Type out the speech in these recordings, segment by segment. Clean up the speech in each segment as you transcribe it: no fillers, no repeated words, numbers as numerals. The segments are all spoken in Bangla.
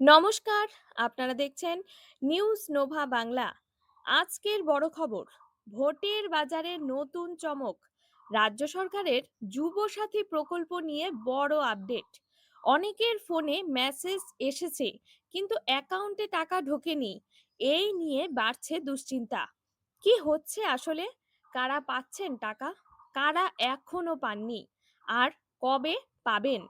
নমস্কার, আপনারা দেখছেন নিউজ নোভা বাংলা। আজকের বড় খবর, ভোটের বাজারে নতুন চমক। রাজ্য সরকারের যুবসাথী প্রকল্প নিয়ে বড় আপডেট। অনেকের ফোনে মেসেজ এসেছে কিন্তু অ্যাকাউন্টে টাকা ঢোকেনি। এই নিয়ে বাড়ছে দুশ্চিন্তা। কি হচ্ছে আসলে? কারা পাচ্ছেন টাকা, কারা এখনো পাননি, আর কবে পাবেন?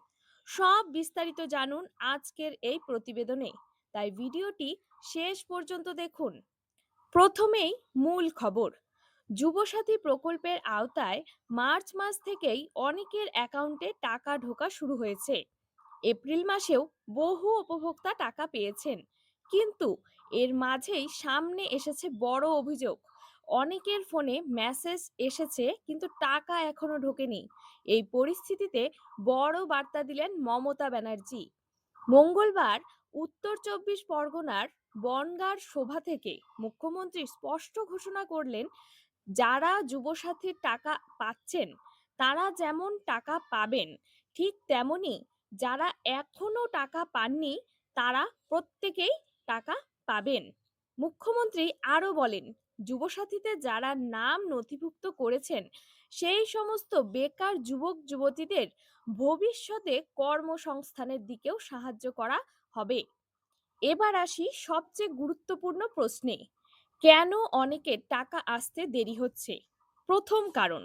সব বিস্তারিত জানুন আজকের এই প্রতিবেদনে। তাই ভিডিওটি শেষ পর্যন্ত দেখুন। প্রথমেই মূল খবর, যুবসাথী প্রকল্পের আওতায় মার্চ মাস থেকেই অনেকের অ্যাকাউন্টে টাকা ঢোকা শুরু হয়েছে। এপ্রিল মাসেও বহু উপভোক্তা টাকা পেয়েছেন, কিন্তু এর মাঝেই সামনে এসেছে বড় অভিযোগ। অনেকের ফোনে মেসেজ এসেছে কিন্তু টাকা এখনো ঢোকেনি। এই পরিস্থিতিতে বড় বার্তা দিলেন মমতা ব্যানার্জি। মঙ্গলবার উত্তর চব্বিশ পরগনার বনগাঁর সভা থেকে মুখ্যমন্ত্রী স্পষ্ট ঘোষণা করলেন, যারা যুবসাথীর টাকা পাচ্ছেন তারা যেমন টাকা পাবেন, ঠিক তেমনি যারা এখনো টাকা পাননি তারা প্রত্যেকেই টাকা পাবেন। মুখ্যমন্ত্রী আরও বলেন, যুবসাথীতে যারা নাম নথিভুক্ত করেছেন সেই সমস্ত বেকার যুবক যুবতীদের ভবিষ্যতে কর্মসংস্থানের দিকেও সাহায্য করা হবে। এবার আসি সবচেয়ে গুরুত্বপূর্ণ প্রশ্নে, কেন অনেকের টাকা আসতে দেরি হচ্ছে? প্রথম কারণ,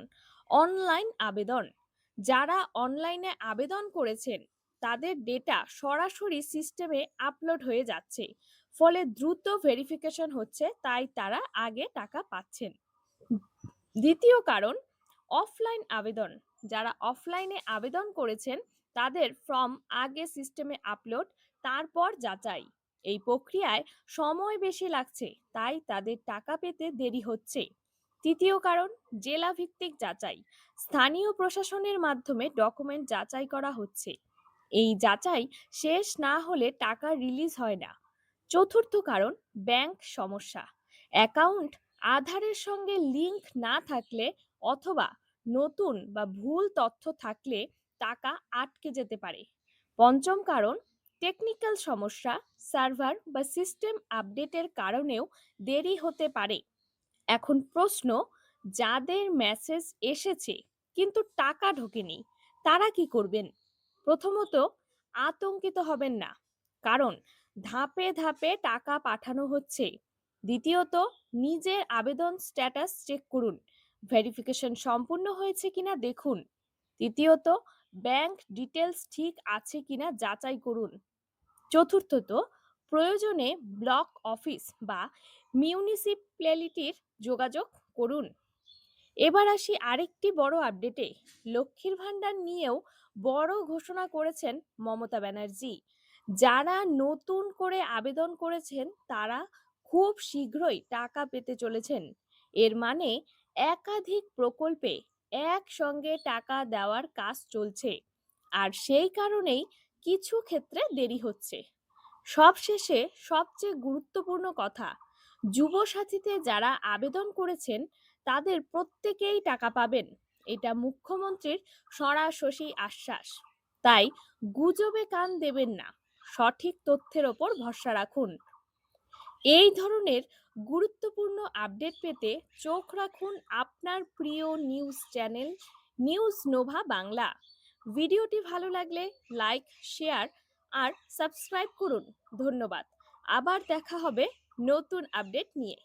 অনলাইন আবেদন। যারা অনলাইনে আবেদন করেছেন তাদের ডেটা সরাসরি সিস্টেমে আপলোড হয়ে যাচ্ছে, ফলে দ্রুত ভেরিফিকেশন হচ্ছে, তাই তারা আগে টাকা পাচ্ছেন। দ্বিতীয় কারণ, অফলাইন আবেদন। যারা অফলাইনে আবেদন করেছেন তাদের ফর্ম আগে সিস্টেমে আপলোড, তারপর যাচাই। এই প্রক্রিয়ায় সময় বেশি লাগছে, তাই তাদের টাকা পেতে দেরি হচ্ছে। তৃতীয় কারণ, জেলা ভিত্তিক যাচাই। স্থানীয় প্রশাসনের মাধ্যমে ডকুমেন্ট যাচাই করা হচ্ছে। এই যাচাই শেষ না হলে টাকা রিলিজ হয় না। চতুর্থ কারণ, ব্যাংক সমস্যা। অ্যাকাউন্ট আধারের সঙ্গে লিংক না থাকলে অথবা নতুন বা ভুল তথ্য থাকলে টাকা আটকে যেতে পারে। পঞ্চম কারণ, টেকনিক্যাল সমস্যা। সার্ভার বা সিস্টেম আপডেটের কারণেও দেরি হতে পারে। এখন প্রশ্ন, যাদের মেসেজ এসেছে কিন্তু টাকা ঢোকেনি তারা কি করবেন? প্রথমত, আতঙ্কিত হবেন না, কারণ ধাপে ধাপে টাকা পাঠানো হচ্ছে। দ্বিতীয়ত, নিজের আবেদন স্ট্যাটাস চেক করুন, ভেরিফিকেশন সম্পূর্ণ হয়েছে কিনা দেখুন। তৃতীয়ত, ব্যাংক ডিটেলস ঠিক আছে কিনা যাচাই করুন। চতুর্থত, প্রয়োজনে ব্লক অফিস বা মিউনিসিপ্যালিটির যোগাযোগ করুন। এবার আসি আরেকটি বড় আপডেটে, লক্ষ্মীর ভান্ডার নিয়েও বড় ঘোষণা করেছেন মমতা ব্যানার্জি। যারা নতুন করে আবেদন করেছেন তারা খুব শীঘ্রই টাকা পেতে চলেছেন। এর মানে একাধিক প্রকল্পে একসঙ্গে টাকা দেওয়ার কাজ চলছে, আর সেই কারণেই কিছু ক্ষেত্রে দেরি হচ্ছে। সবশেষে সবচেয়ে গুরুত্বপূর্ণ কথা, যুবসাথীতে যারা আবেদন করেছেন তাদের প্রত্যেকেই টাকা পাবেন। এটা মুখ্যমন্ত্রীর সরাসরি আশ্বাস। তাই গুজবে কান দেবেন না, সঠিক তথ্যের ওপর ভরসা রাখুন। এই ধরনের গুরুত্বপূর্ণ আপডেট পেতে চোখ রাখুন আপনার প্রিয় news channel news Nova Bangla. ভিডিওটি ভালো লাগলে লাইক, শেয়ার আর সাবস্ক্রাইব করুন। ধন্যবাদ। আবার দেখা হবে নতুন আপডেট নিয়ে।